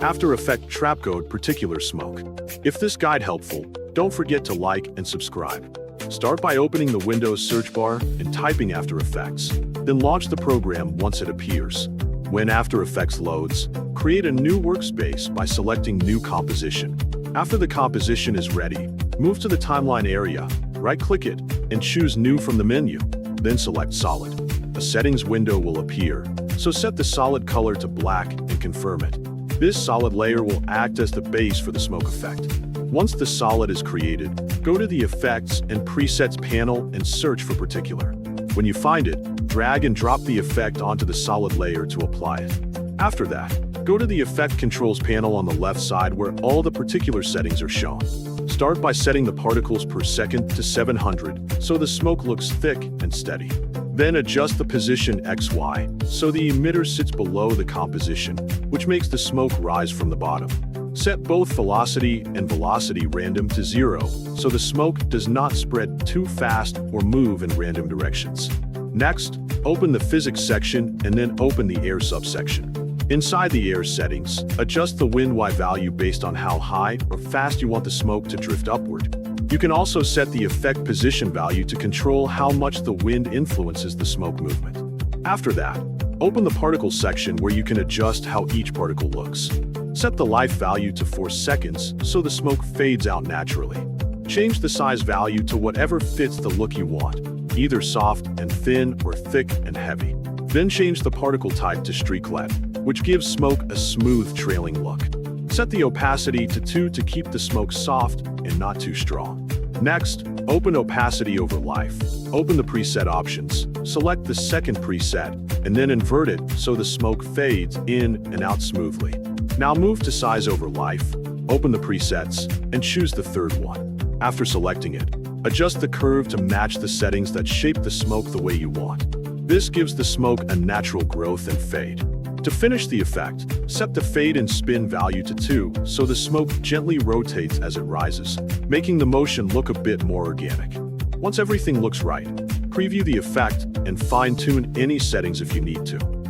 After Effects Trapcode Particular Smoke. If this guide helpful, don't forget to like and subscribe. Start by opening the Windows search bar and typing After Effects. Then launch the program once it appears. When After Effects loads, create a new workspace by selecting New Composition. After the composition is ready, move to the timeline area, right-click it, and choose New from the menu. Then select Solid. A settings window will appear, so set the solid color to black and confirm it. This solid layer will act as the base for the smoke effect. Once the solid is created, go to the Effects and Presets panel and search for Particular. When you find it, drag and drop the effect onto the solid layer to apply it. After that, go to the Effect Controls panel on the left side where all the particular settings are shown. Start by setting the particles per second to 700 so the smoke looks thick and steady. Then adjust the position XY so the emitter sits below the composition, which makes the smoke rise from the bottom. Set both velocity and velocity random to 0 so the smoke does not spread too fast or move in random directions. Next, open the physics section and then open the air subsection. Inside the air settings, adjust the wind Y value based on how high or fast you want the smoke to drift upward. You can also set the effect position value to control how much the wind influences the smoke movement. After that, open the particles section where you can adjust how each particle looks. Set the life value to 4 seconds so the smoke fades out naturally. Change the size value to whatever fits the look you want, either soft and thin or thick and heavy. Then change the particle type to Streaklet, which gives smoke a smooth trailing look. Set the opacity to 2 to keep the smoke soft and not too strong. Next, open Opacity Over Life. Open the preset options, select the second preset, and then invert it so the smoke fades in and out smoothly. Now move to Size Over Life, open the presets, and choose the third one. After selecting it, adjust the curve to match the settings that shape the smoke the way you want. This gives the smoke a natural growth and fade. To finish the effect, set the fade and spin value to 2 so the smoke gently rotates as it rises, making the motion look a bit more organic. Once everything looks right, preview the effect and fine-tune any settings if you need to.